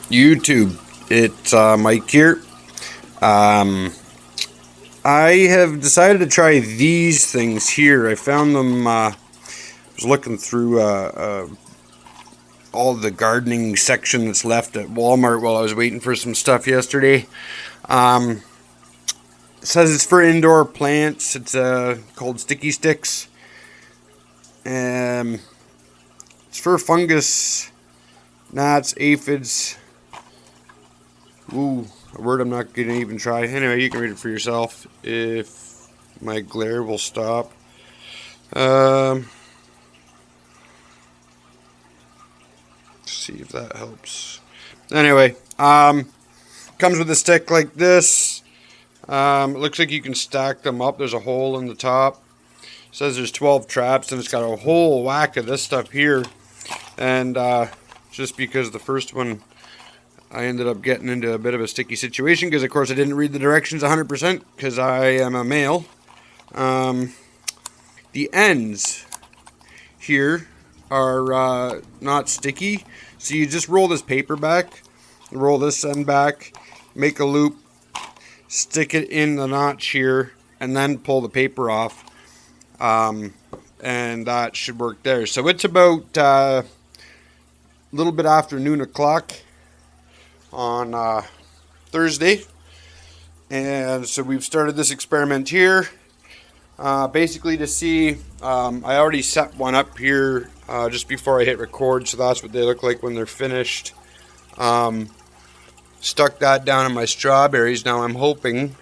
YouTube. It's Mike here. I have decided to try these things here. I found them. I was looking through all the gardening section that's left at Walmart while I was waiting for some stuff yesterday. It says it's for indoor plants. It's called Sticky Sticks. It's for fungus, gnats, aphids. Ooh, a word I'm not going to even try. Anyway, you can read it for yourself if my glare will stop. See if that helps. Anyway, comes with a stick like this. It looks like you can stack them up. There's a hole in the top. It says there's 12 traps, and it's got a whole whack of this stuff here. And just because the first one, I ended up getting into a bit of a sticky situation because, of course, I didn't read the directions 100% because I am a male. The ends here are not sticky, so you just roll this paper back, roll this end back, make a loop, stick it in the notch here, and then pull the paper off, and that should work there. So it's about a little bit after noon o'clock on Thursday, and so we've started this experiment here basically to see. I already set one up here just before I hit record, so that's what they look like when they're finished. Stuck that down in my strawberries. Now I'm hoping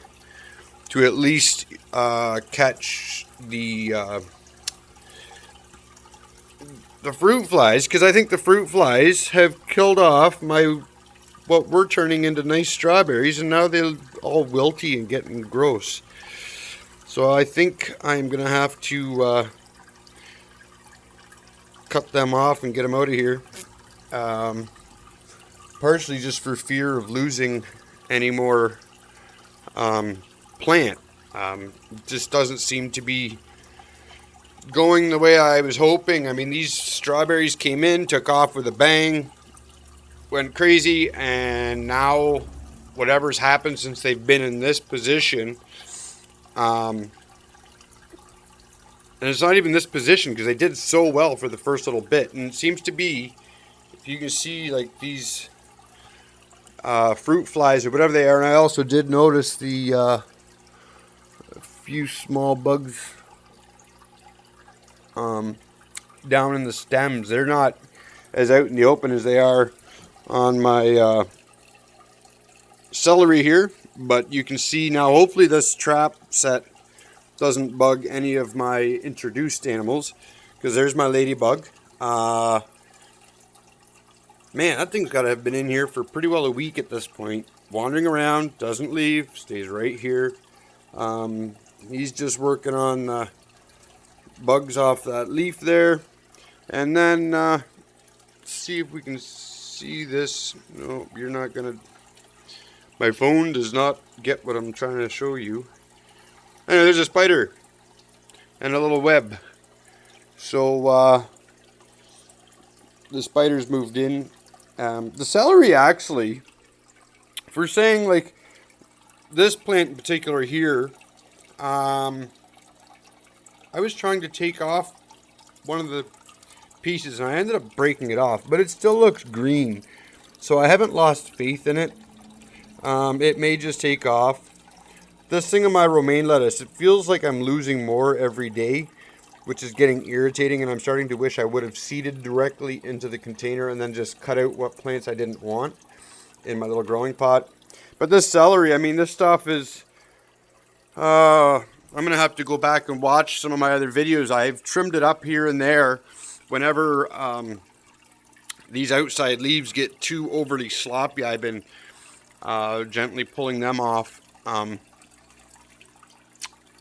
to at least catch the fruit flies, because I think the fruit flies have killed off what we're turning into nice strawberries, and now they're all wilty and getting gross. So I think I'm going to have to cut them off and get them out of here. Partially just for fear of losing any more plant. It just doesn't seem to be going the way I was hoping. I mean, these strawberries came in, took off with a bang, went crazy, and now whatever's happened since they've been in this position, and it's not even this position because they did so well for the first little bit, and it seems to be, if you can see, like these fruit flies or whatever they are. And I also did notice the a few small bugs down in the stems. They're not as out in the open as they are on my celery here, but you can see now, hopefully this trap set doesn't bug any of my introduced animals, because there's my ladybug. Man, that thing's got to have been in here for pretty well a week at this point, wandering around, doesn't leave, stays right here. He's just working on bugs off that leaf there. And then see if we can see this. No, you're not gonna. My phone does not get what I'm trying to show you. Anyway, there's a spider and a little web. So the spider's moved in. The celery, actually, for saying like this plant in particular here, I was trying to take off one of the pieces and I ended up breaking it off, but it still looks green, so I haven't lost faith in it. It may just take off. This thing of my romaine lettuce, it feels like I'm losing more every day, which is getting irritating, and I'm starting to wish I would have seeded directly into the container and then just cut out what plants I didn't want in my little growing pot. But this celery, I mean, this stuff is I'm going to have to go back and watch some of my other videos. I've trimmed it up here and there whenever these outside leaves get too overly sloppy. I've been gently pulling them off.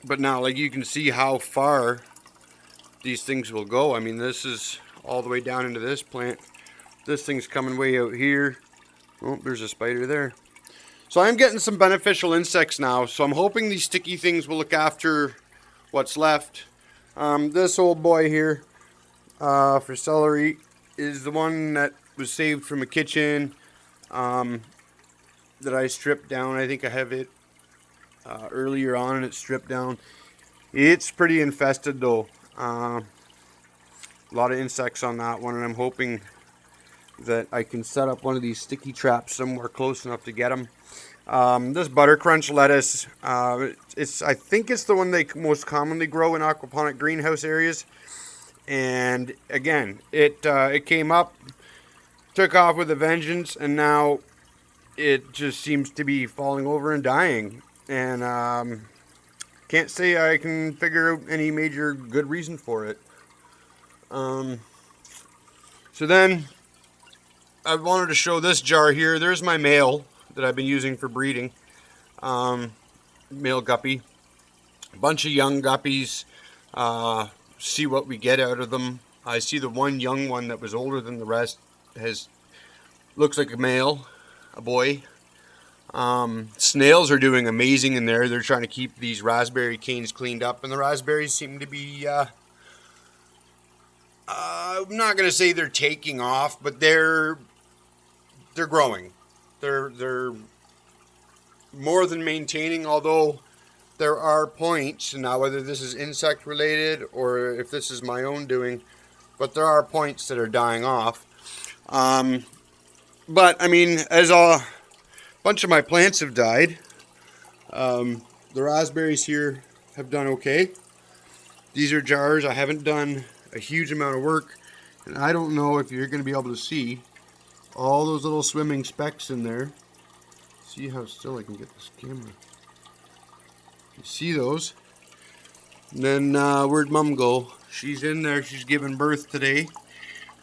But now, like, you can see how far these things will go. I mean, this is all the way down into this plant. This thing's coming way out here. Oh, there's a spider there. So I'm getting some beneficial insects now. So I'm hoping these sticky things will look after what's left. This old boy here for celery is the one that was saved from a kitchen. that I stripped down. I think I have it earlier on and it's stripped down. It's pretty infested though. A lot of insects on that one, and I'm hoping that I can set up one of these sticky traps somewhere close enough to get them. This butter crunch lettuce, I think it's the one they most commonly grow in aquaponic greenhouse areas. And again, it came up, took off with a vengeance, and now it just seems to be falling over and dying. And can't say I can figure out any major good reason for it. So then I wanted to show this jar here. There's my male that I've been using for breeding. Male guppy. A bunch of young guppies. See what we get out of them. I see the one young one that was older than the rest looks like a male, a boy. Snails are doing amazing in there. They're trying to keep these raspberry canes cleaned up, and the raspberries seem to be I'm not gonna say they're taking off, but they're growing. They're more than maintaining, although there are points, now whether this is insect related or if this is my own doing, but there are points that are dying off. But I mean, as a bunch of my plants have died, the raspberries here have done okay. These are jars. I haven't done a huge amount of work, and I don't know if you're going to be able to see all those little swimming specks in there. See how still I can get this camera. You see those? And then where'd Mum go? She's in there. She's giving birth today.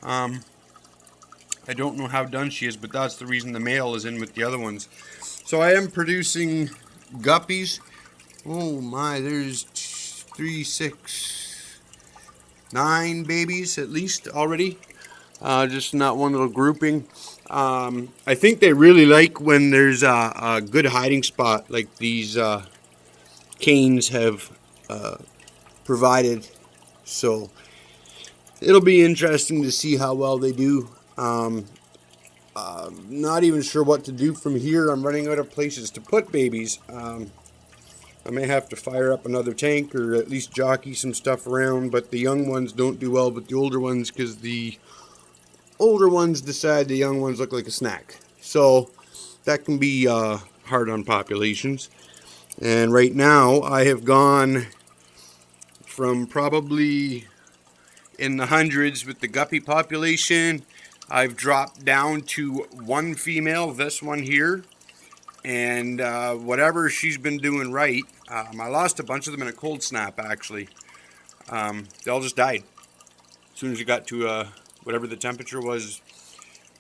I don't know how done she is, but that's the reason the male is in with the other ones. So I am producing guppies. Oh my, there's 3, 6, 9 babies at least already. Just not one little grouping. I think they really like when there's a good hiding spot like these canes have provided. So it'll be interesting to see how well they do. Not even sure what to do from here. I'm running out of places to put babies. I may have to fire up another tank or at least jockey some stuff around, but the young ones don't do well with the older ones because the older ones decide the young ones look like a snack. So that can be hard on populations. And right now I have gone from probably in the hundreds with the guppy population. I've dropped down to one female, this one here, and whatever she's been doing right. I lost a bunch of them in a cold snap actually. They all just died as soon as it got to whatever the temperature was.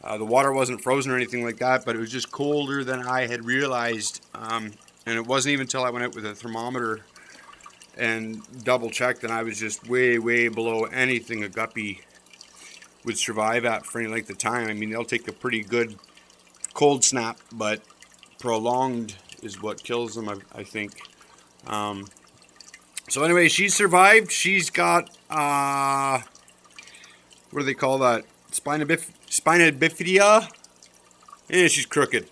The water wasn't frozen or anything like that, but it was just colder than I had realized. And it wasn't even until I went out with a thermometer and double checked, and I was just way, way below anything a guppy would survive at for any length of time. I mean, they'll take a pretty good cold snap, but prolonged is what kills them, I think. So anyway, she survived. She's got, what do they call that? Spina bifida? Yeah, she's crooked.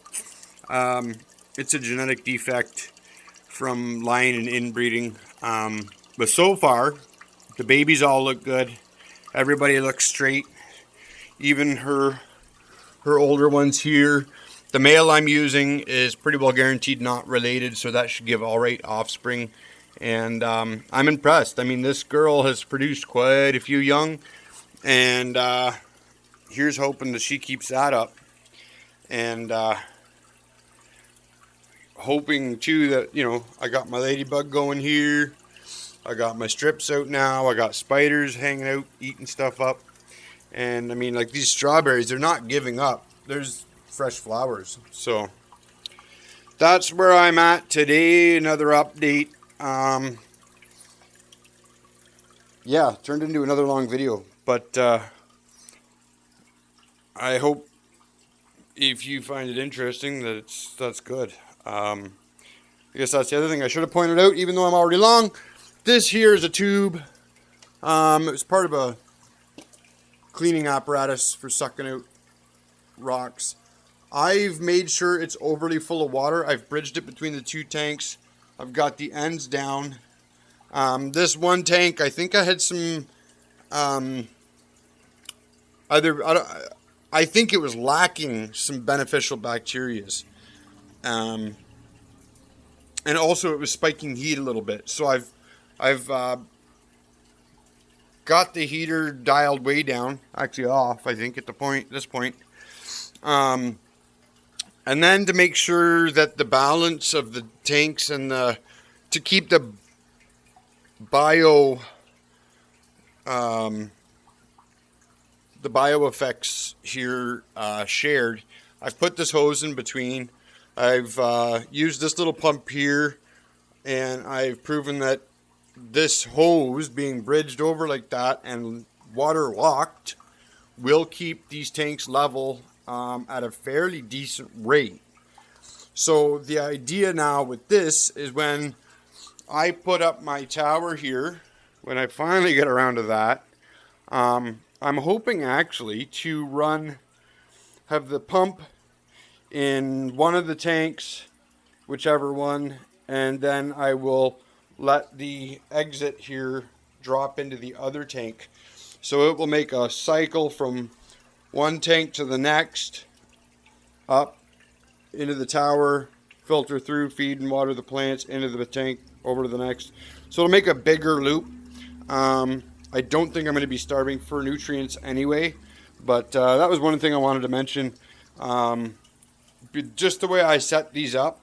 It's a genetic defect from lying and inbreeding. But so far, the babies all look good. Everybody looks straight. Even her older ones here. The male I'm using is pretty well guaranteed not related, so that should give all right offspring. And I'm impressed. I mean, this girl has produced quite a few young, and here's hoping that she keeps that up. And hoping too that, you know, I got my ladybug going here. I got my strips out now. I got spiders hanging out, eating stuff up. And I mean, like these strawberries, they're not giving up. There's fresh flowers. So that's where I'm at today. Another update. Yeah, turned into another long video. But I hope if you find it interesting that's good. I guess that's the other thing I should have pointed out, even though I'm already long. This here is a tube. It was part of a cleaning apparatus for sucking out rocks. I've made sure it's overly full of water. I've bridged it between the two tanks. I've got the ends down. This one tank, I think I had some I think it was lacking some beneficial bacterias. And also it was spiking heat a little bit. So I've got the heater dialed way down, actually off, I think, at this point. And then to make sure that the balance of the tanks and to keep the bio effects here shared, I've put this hose in between. I've used this little pump here, and I've proven that this hose being bridged over like that and water locked will keep these tanks level at a fairly decent rate. So the idea now with this is when I put up my tower here, when I finally get around to that, I'm hoping actually to have the pump in one of the tanks, whichever one, and then I will let the exit here drop into the other tank. So it will make a cycle from one tank to the next, up into the tower, filter through, feed and water the plants, into the tank, over to the next. So it'll make a bigger loop. I don't think I'm going to be starving for nutrients anyway, but that was one thing I wanted to mention. Just the way I set these up,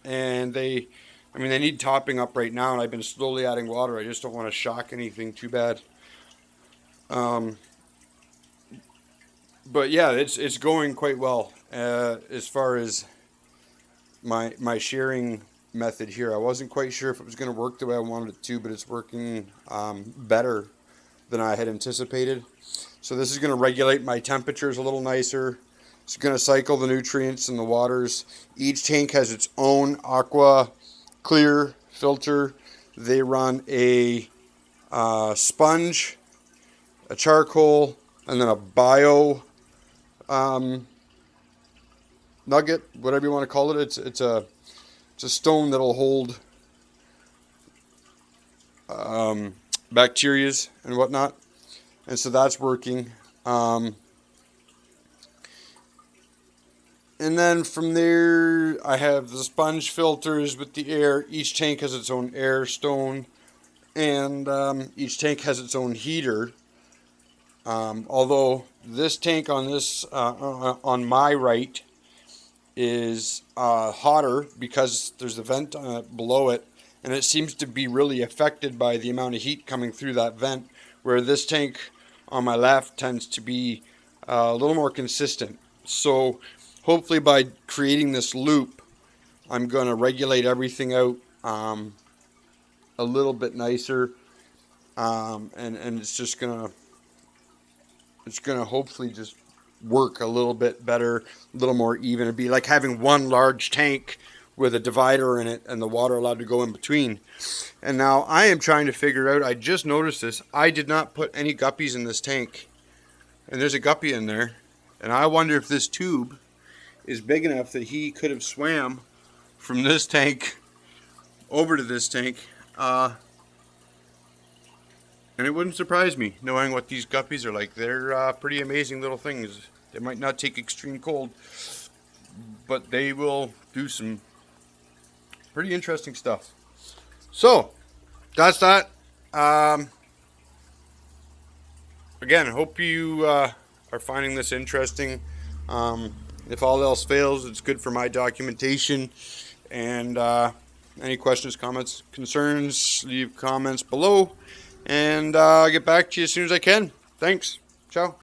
and they need topping up right now, and I've been slowly adding water. I just don't want to shock anything too bad. But yeah, it's going quite well as far as my sharing method here. I wasn't quite sure if it was going to work the way I wanted it to, but it's working better than I had anticipated. So this is going to regulate my temperatures a little nicer. It's going to cycle the nutrients and the waters. Each tank has its own aqua clear filter. They run a sponge, a charcoal, and then a bio nugget, whatever you want to call it. It's a stone that'll hold bacterias and whatnot, and so that's working. And then from there, I have the sponge filters with the air. Each tank has its own air stone, and each tank has its own heater. Although this tank on this on my right is hotter because there's a vent below it, and it seems to be really affected by the amount of heat coming through that vent, where this tank on my left tends to be a little more consistent. So hopefully by creating this loop, I'm going to regulate everything out a little bit nicer, and it's just going to hopefully just work a little bit better, a little more even. It'd be like having one large tank with a divider in it and the water allowed to go in between. And now I am trying to figure out, I just noticed this, I did not put any guppies in this tank. And there's a guppy in there. And I wonder if this tube is big enough that he could have swam from this tank over to this tank. And it wouldn't surprise me knowing what these guppies are like. They're pretty amazing little things. They might not take extreme cold, but they will do some pretty interesting stuff. So that's that. Again, hope you are finding this interesting. If all else fails, it's good for my documentation. And any questions, comments, concerns, leave comments below. And I'll get back to you as soon as I can. Thanks. Ciao.